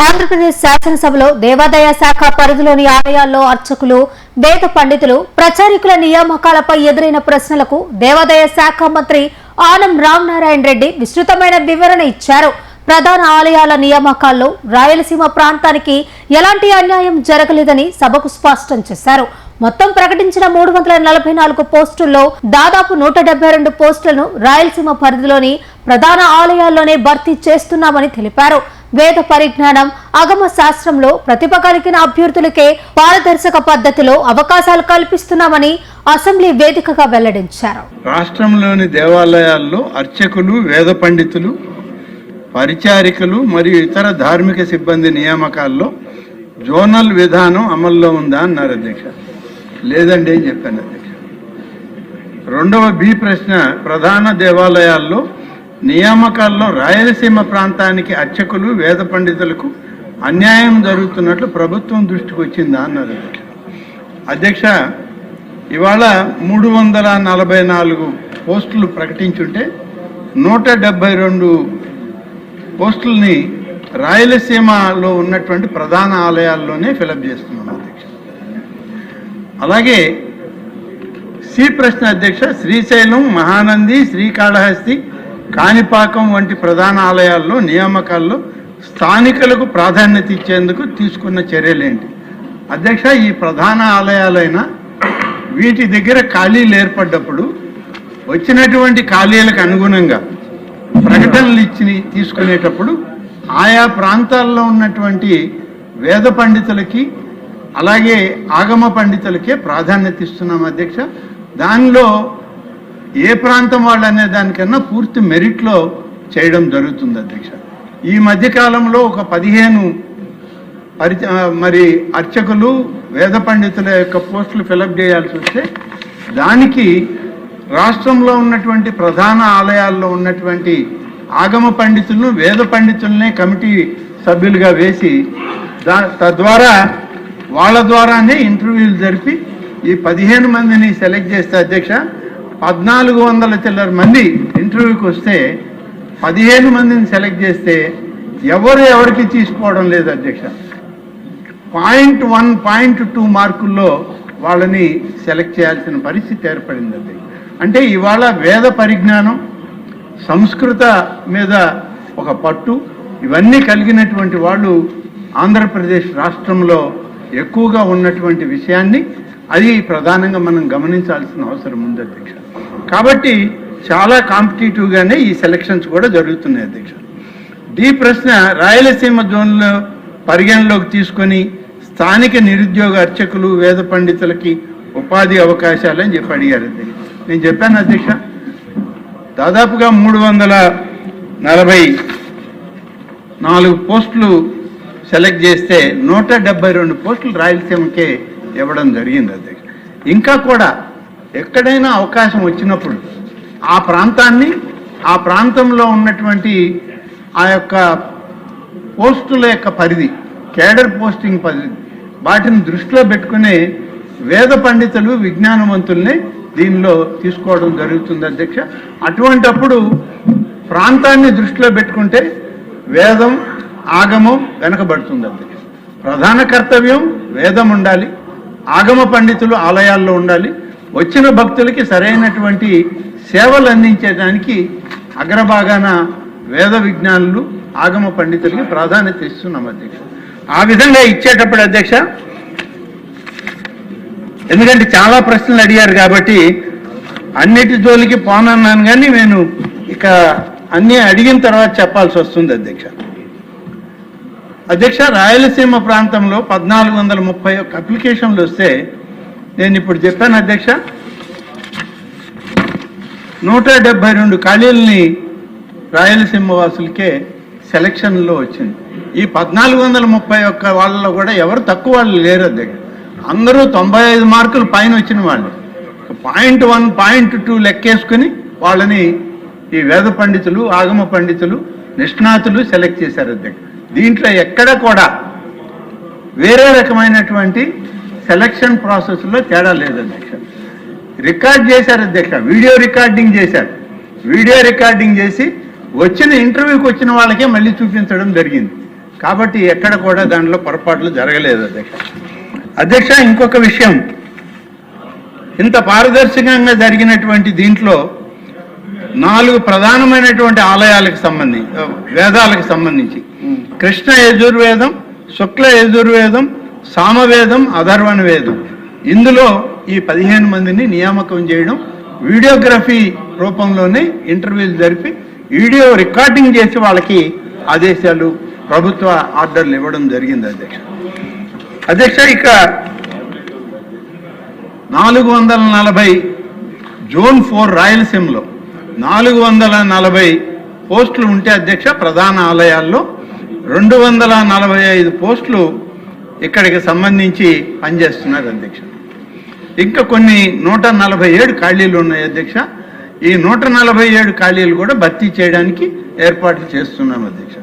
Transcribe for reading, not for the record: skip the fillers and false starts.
ఆంధ్రప్రదేశ్ శాసనసభలో దేవాదాయ శాఖ పరిధిలోని ఆలయాల్లో అర్చకులు, వేద పండితులు, ప్రచారికుల నియామకాలపై ఎదురైన ప్రశ్నలకు దేవాదాయ శాఖ మంత్రి ఆనం రామనారాయణ రెడ్డి విస్తృతమైన వివరణ ఇచ్చారు. ప్రధాన ఆలయాల నియామకాల్లో రాయలసీమ ప్రాంతానికి ఎలాంటి అన్యాయం జరగలేదని సభకు స్పష్టం చేశారు. మొత్తం ప్రకటించిన 344 పోస్టుల్లో దాదాపు 172 పోస్టులను రాయలసీమ పరిధిలోని ప్రధాన ఆలయాల్లోనే భర్తీ చేస్తున్నామని తెలిపారు. వేద పరిజ్ఞానం, ఆగమ శాస్త్రంలో ప్రతిభ కలిగిన అభ్యర్థులకే పారదర్శక పద్ధతిలో అవకాశాలు కల్పిస్తున్నామని అసెంబ్లీ వేదికగా వెల్లడించారు. రాష్ట్రంలోని దేవాలయాల్లో అర్చకులు, వేద పండితులు, పరిచారికలు మరియు ఇతర ధార్మిక సిబ్బంది నియామకాల్లో జోనల్ విధానం అమల్లో ఉందా అన్నారు అధ్యక్ష. లేదండి అని చెప్పాను అధ్యక్ష. రెండవ బి ప్రశ్న, ప్రధాన దేవాలయాల్లో నియామకాల్లో రాయలసీమ ప్రాంతానికి అర్చకులు, వేద పండితులకు అన్యాయం జరుగుతున్నట్లు ప్రభుత్వం దృష్టికి వచ్చిందా అన్నారు అధ్యక్ష. ఇవాళ 344 పోస్టులు ప్రకటించుంటే 172 పోస్టుల్ని రాయలసీమలో ఉన్నటువంటి ప్రధాన ఆలయాల్లోనే ఫిలప్ చేస్తున్నాం అధ్యక్ష. అలాగే సి ప్రశ్న అధ్యక్ష, శ్రీశైలం, మహానంది, శ్రీకాళహస్తి, కాణిపాకం వంటి ప్రధాన ఆలయాల్లో నియామకాల్లో స్థానికులకు ప్రాధాన్యత ఇచ్చేందుకు తీసుకున్న చర్యలేంటి అధ్యక్ష. ఈ ప్రధాన ఆలయాలైన వీటి దగ్గర ఖాళీలు ఏర్పడ్డప్పుడు వచ్చినటువంటి ఖాళీలకు అనుగుణంగా ప్రకటనలు తీసుకునేటప్పుడు ఆయా ప్రాంతాల్లో ఉన్నటువంటి వేద పండితులకి అలాగే ఆగమ పండితులకే ప్రాధాన్యత ఇస్తున్నాం అధ్యక్ష. దానిలో ఏ ప్రాంతం వాళ్ళు అనే దానికన్నా పూర్తి మెరిట్లో చేయడం జరుగుతుంది అధ్యక్ష. ఈ మధ్యకాలంలో ఒక 15 మరి అర్చకులు, వేద పండితుల యొక్క పోస్టులు ఫిలప్ చేయాల్సి వస్తే దానికి రాష్ట్రంలో ఉన్నటువంటి ప్రధాన ఆలయాల్లో ఉన్నటువంటి ఆగమ పండితులను, వేద పండితులనే కమిటీ సభ్యులుగా వేసి తద్వారా వాళ్ళ ద్వారానే ఇంటర్వ్యూలు జరిపి ఈ 15 మందిని సెలెక్ట్ చేస్తే అధ్యక్ష 1400 చిల్లర మంది ఇంటర్వ్యూకి వస్తే 15 మందిని సెలెక్ట్ చేస్తే ఎవరికి తీసుకోవడం లేదు అధ్యక్ష. 0.1, 0.2 మార్కుల్లో వాళ్ళని సెలెక్ట్ చేయాల్సిన పరిస్థితి ఏర్పడింది అధ్యక్ష. అంటే ఇవాళ వేద పరిజ్ఞానం, సంస్కృత మీద ఒక పట్టు ఇవన్నీ కలిగినటువంటి వాళ్ళు ఆంధ్రప్రదేశ్ రాష్ట్రంలో ఎక్కువగా ఉన్నటువంటి విషయాన్ని అది ప్రధానంగా మనం గమనించాల్సిన అవసరం ఉంది అధ్యక్ష. కాబట్టి చాలా కాంపిటేటివ్గానే ఈ సెలక్షన్స్ కూడా జరుగుతున్నాయి అధ్యక్ష. డి ప్రశ్న, రాయలసీమ జోన్లో పరిగణలోకి తీసుకొని స్థానిక నిరుద్యోగ అర్చకులు, వేద పండితులకి ఉపాధి అవకాశాలు అని చెప్పి అడిగారు అధ్యక్ష. నేను చెప్పాను అధ్యక్ష, దాదాపుగా 344 పోస్టులు సెలెక్ట్ చేస్తే 172 పోస్టులు రాయలసీమకే ఇవ్వడం జరిగింది అధ్యక్ష. ఇంకా కూడా ఎక్కడైనా అవకాశం వచ్చినప్పుడు ఆ ప్రాంతాన్ని, ఆ ప్రాంతంలో ఉన్నటువంటి ఆ యొక్క పోస్టుల యొక్క పరిధి, కేడర్ పోస్టింగ్ పరిధి, వాటిని దృష్టిలో పెట్టుకునే వేద పండితులు, విజ్ఞానవంతుల్ని దీనిలో తీసుకోవడం జరుగుతుంది అధ్యక్ష. అటువంటప్పుడు ప్రాంతాన్ని దృష్టిలో పెట్టుకుంటే వేదం, ఆగమం వెనకబడుతుంది అధ్యక్ష. ప్రధాన కర్తవ్యం వేదం ఉండాలి, ఆగమ పండితులు ఆలయాల్లో ఉండాలి, వచ్చిన భక్తులకి సరైనటువంటి సేవలు అందించడానికి అగ్రభాగాన వేద విజ్ఞానులు, ఆగమ పండితులకి ప్రాధాన్యత ఇస్తున్నాం అధ్యక్ష. ఆ విధంగా ఇచ్చేటప్పుడు అధ్యక్ష, ఎందుకంటే చాలా ప్రశ్నలు అడిగారు కాబట్టి అన్నిటి జోలికి పోనన్నాను, కానీ నేను ఇక అన్నీ అడిగిన తర్వాత చెప్పాల్సి వస్తుంది అధ్యక్ష. అధ్యక్ష, రాయలసీమ ప్రాంతంలో 1431 అప్లికేషన్లు వస్తే నేను ఇప్పుడు చెప్పాను అధ్యక్ష, 172 ఖాళీలని రాయలసీమ వాసులకే సెలక్షన్లో వచ్చింది. ఈ 1431 వాళ్ళలో కూడా ఎవరు తక్కువ వాళ్ళు లేరు అధ్యక్ష. అందరూ 95 మార్కులు పైన వచ్చిన వాళ్ళు. 0.1, 0.2 లెక్కేసుకుని వాళ్ళని ఈ వేద పండితులు, ఆగమ పండితులు, నిష్ణాతులు సెలెక్ట్ చేశారు అధ్యక్ష. దీంట్లో ఎక్కడ కూడా వేరే రకమైనటువంటి సెలక్షన్ ప్రాసెస్లో తేడా లేదు అధ్యక్ష. రికార్డ్ చేశారు అధ్యక్ష, వీడియో రికార్డింగ్ చేశారు. వీడియో రికార్డింగ్ చేసి వచ్చిన ఇంటర్వ్యూకి వచ్చిన వాళ్ళకే మళ్ళీ చూపించడం జరిగింది. కాబట్టి ఎక్కడ కూడా దాంట్లో పొరపాట్లు జరగలేదు అధ్యక్ష. ఇంకొక విషయం, ఇంత పారదర్శకంగా జరిగినటువంటి దీంట్లో 4 ప్రధానమైనటువంటి ఆలయాలకు సంబంధించి వేదాలకు సంబంధించి కృష్ణ యజుర్వేదం, శుక్ల యజుర్వేదం, సామవేదం, అథర్వణ వేదం, ఇందులో ఈ 15 మందిని నియామకం చేయడం, వీడియోగ్రఫీ రూపంలోనే ఇంటర్వ్యూలు జరిపి వీడియో రికార్డింగ్ చేసి వాళ్ళకి ఆదేశాలు, ప్రభుత్వ ఆర్డర్లు ఇవ్వడం జరిగింది అధ్యక్ష. ఇక 440 జోన్ 4 రాయలసీమలో 440 పోస్టులు ఉంటే అధ్యక్ష ప్రధాన ఆలయాల్లో 245 పోస్టులు ఇక్కడికి సంబంధించి పనిచేస్తున్నారు అధ్యక్ష. ఇంకా కొన్ని 147 ఖాళీలు ఉన్నాయి అధ్యక్ష. ఈ 147 ఖాళీలు కూడా భర్తీ చేయడానికి ఏర్పాట్లు చేస్తున్నాం అధ్యక్ష.